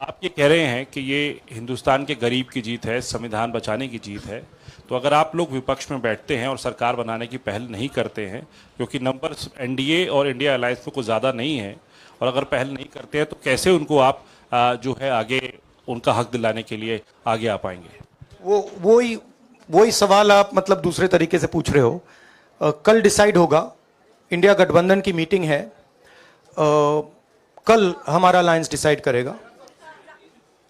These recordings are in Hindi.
आप ये कह रहे हैं कि ये हिंदुस्तान के गरीब की जीत है, संविधान बचाने की जीत है। तो अगर आप लोग विपक्ष में बैठते हैं और सरकार बनाने की पहल नहीं करते हैं, क्योंकि नंबर एनडीए और इंडिया अलायंस में कुछ ज़्यादा नहीं है, और अगर पहल नहीं करते हैं तो कैसे उनको आप जो है आगे उनका हक दिलाने के लिए आगे आ पाएंगे? वही सवाल आप मतलब दूसरे तरीके से पूछ रहे हो। कल डिसाइड होगा, इंडिया गठबंधन की मीटिंग है, कल हमारा अलायंस डिसाइड करेगा।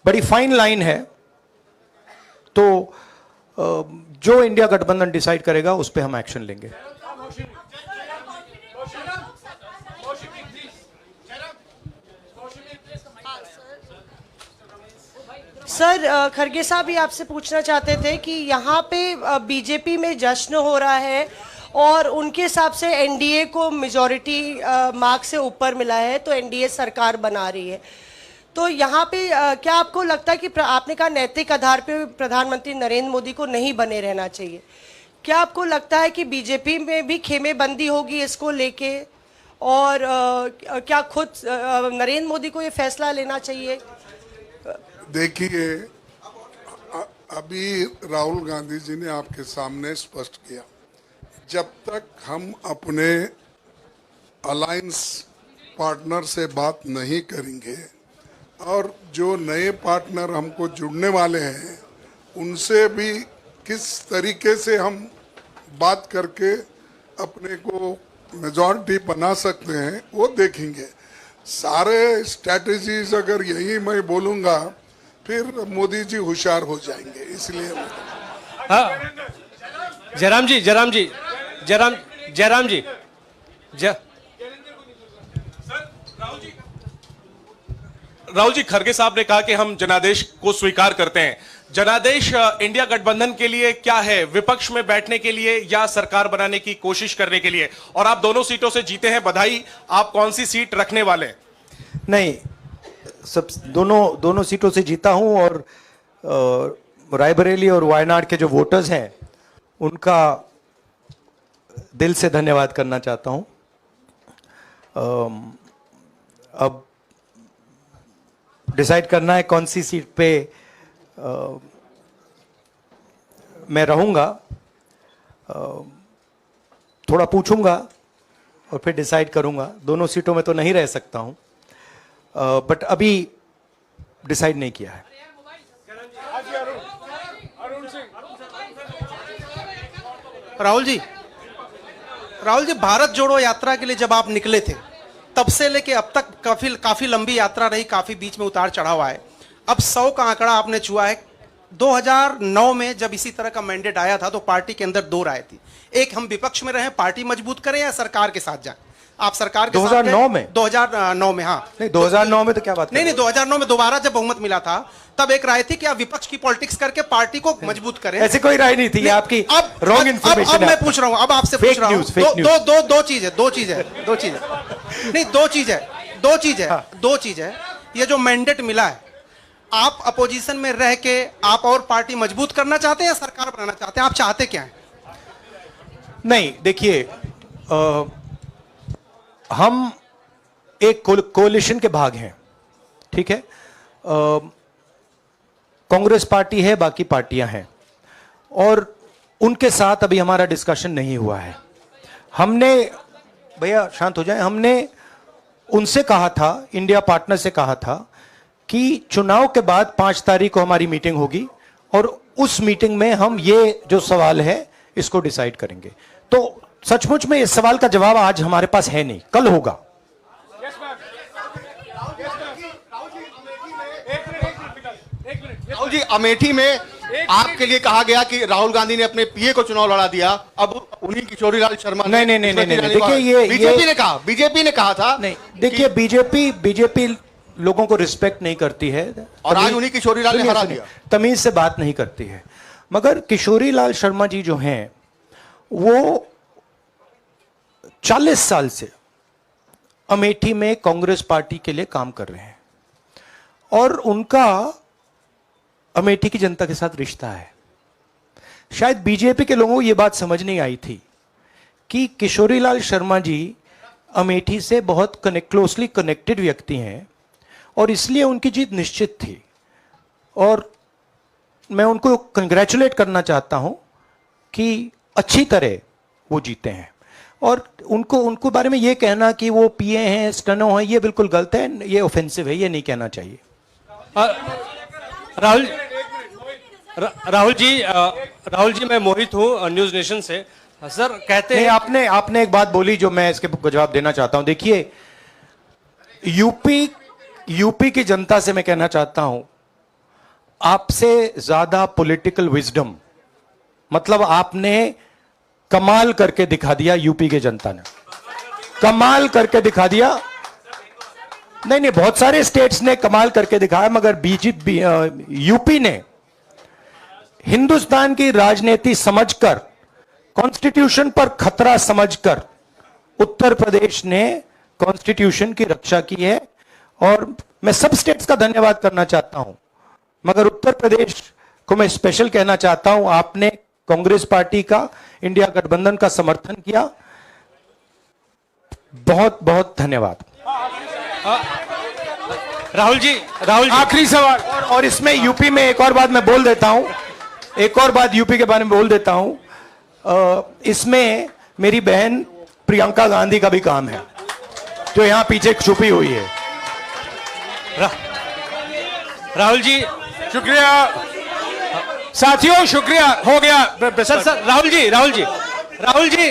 बड़ी फाइन लाइन है, तो जो इंडिया गठबंधन डिसाइड करेगा उस पर हम एक्शन लेंगे। सर, खरगे साहब भी आपसे पूछना चाहते थे कि यहाँ पे बीजेपी में जश्न हो रहा है और उनके हिसाब से एनडीए को मेजॉरिटी मार्क्स से ऊपर मिला है, तो एनडीए सरकार बना रही है। तो यहाँ पे क्या आपको लगता है कि आपने कहा नैतिक आधार पे प्रधानमंत्री नरेंद्र मोदी को नहीं बने रहना चाहिए, क्या आपको लगता है कि बीजेपी में भी खेमेबंदी होगी इसको लेके, और क्या खुद नरेंद्र मोदी को ये फैसला लेना चाहिए? देखिए, अभी राहुल गांधी जी ने आपके सामने स्पष्ट किया, जब तक हम अपने अलायंस पार्टनर से बात नहीं करेंगे और जो नए पार्टनर हमको जुड़ने वाले हैं उनसे भी किस तरीके से हम बात करके अपने को मेजॉरिटी बना सकते हैं वो देखेंगे। सारे स्ट्रैटेजीज अगर यही मैं बोलूँगा फिर मोदी जी होशियार हो जाएंगे, इसलिए जयराम जी राहुल जी, खरगे साहब ने कहा कि हम जनादेश को स्वीकार करते हैं। जनादेश इंडिया गठबंधन के लिए क्या है? विपक्ष में बैठने के लिए या सरकार बनाने की कोशिश करने के लिए? और आप दोनों सीटों से जीते हैं, बधाई। आप कौन सी सीट रखने वाले? नहीं, सब दोनों सीटों से जीता हूं, और रायबरेली और वायनाड के जो वोटर्स हैं उनका दिल से धन्यवाद करना चाहता हूं। अब डिसाइड करना है कौन सी सीट पे मैं रहूंगा। थोड़ा पूछूंगा और फिर डिसाइड करूंगा। दोनों सीटों में तो नहीं रह सकता हूं, बट अभी डिसाइड नहीं किया है। राहुल जी, भारत जोड़ो यात्रा के लिए जब आप निकले थे तब से लेके अब तक काफी लंबी यात्रा रही, काफी बीच में उतार चढ़ाव आए। अब 100 का आंकड़ा आपने छुआ है। 2009 में जब इसी तरह का मैंडेट आया था तो पार्टी के अंदर दो राय थी, एक हम विपक्ष में रहें, पार्टी मजबूत करें, या सरकार के साथ जाएं। आप सरकार के 2009 में 2009 में हाँ नहीं, 2009 में तो क्या बात नहीं 2009 में दोबारा जब बहुमत मिला था तब एक राय थी कि आप विपक्ष की पॉलिटिक्स करके पार्टी को मजबूत करें। ऐसी कोई राय नहीं थी, आपकी अब रॉन्ग इंफॉर्मेशन। अब मैं पूछ रहा हूं, अब आपसे पूछ रहा हूं, दो चीज है। ये जो मैंडेट मिला है, आप अपोजिशन में रह के आप और पार्टी मजबूत करना चाहते हैं या सरकार बनाना चाहते हैं? आप चाहते क्या है? नहीं, देखिए, हम एक कोalition के भाग हैं, ठीक है। कांग्रेस पार्टी है, बाकी पार्टियां हैं, और उनके साथ अभी हमारा डिस्कशन नहीं हुआ है। हमने, भैया शांत हो जाए, हमने उनसे कहा था, इंडिया पार्टनर से कहा था कि चुनाव के बाद 5 तारीख को हमारी मीटिंग होगी और उस मीटिंग में हम ये जो सवाल है इसको डिसाइड करेंगे। तो सचमुच में इस सवाल का जवाब आज हमारे पास है नहीं, कल होगा। राहुल जी, अमेठी में आपके लिए कहा गया कि राहुल गांधी ने अपने पीए को चुनाव लड़ा दिया, अब उन्हीं किशोरीलाल शर्मा नहीं, देखिए, ये बीजेपी ने कहा था। नहीं, देखिए, बीजेपी लोगों को रिस्पेक्ट नहीं करती है, और आज उन्हीं किशोरीलाल ने हरा दिया। तमीज से बात नहीं करती है। मगर किशोरीलाल शर्मा जी जो हैं वो 40 साल से अमेठी में कांग्रेस पार्टी के लिए काम कर रहे हैं, और उनका अमेठी की जनता के साथ रिश्ता है। शायद बीजेपी के लोगों को यह बात समझ नहीं आई थी कि किशोरीलाल शर्मा जी अमेठी से बहुत क्लोजली कनेक्टेड व्यक्ति हैं, और इसलिए उनकी जीत निश्चित थी। और मैं उनको कंग्रेचुलेट करना चाहता हूं कि अच्छी तरह वो जीते हैं। और उनको बारे में ये कहना कि वो पीए हैं, स्टेनो हैं, ये बिल्कुल गलत है, ये ऑफेंसिव है, ये नहीं कहना चाहिए। राहुल जी मैं मोहित हूँ न्यूज नेशन से। सर कहते नहीं, हैं आपने एक बात बोली जो मैं इसके जवाब देना चाहता हूं। देखिए, यूपी की जनता से मैं कहना चाहता हूं, आपसे ज्यादा पॉलिटिकल विजडम, मतलब आपने कमाल करके दिखा दिया। यूपी की जनता ने कमाल करके दिखा दिया। नहीं, बहुत सारे स्टेट्स ने कमाल करके दिखाया, मगर बीजेपी यूपी ने हिंदुस्तान की राजनीति समझकर, कॉन्स्टिट्यूशन पर खतरा समझकर उत्तर प्रदेश ने कॉन्स्टिट्यूशन की रक्षा की है। और मैं सब स्टेट्स का धन्यवाद करना चाहता हूं, मगर उत्तर प्रदेश को मैं स्पेशल कहना चाहता हूं। आपने कांग्रेस पार्टी का, इंडिया गठबंधन का समर्थन किया। बहुत बहुत धन्यवाद। राहुल जी आखिरी सवाल। और इसमें यूपी में एक और बात मैं बोल देता हूं, एक और बात यूपी के बारे में बोल देता हूं। इसमें मेरी बहन प्रियंका गांधी का भी काम है, जो यहां पीछे छुपी हुई है। राहुल जी शुक्रिया साथियों, शुक्रिया। हो गया सर राहुल जी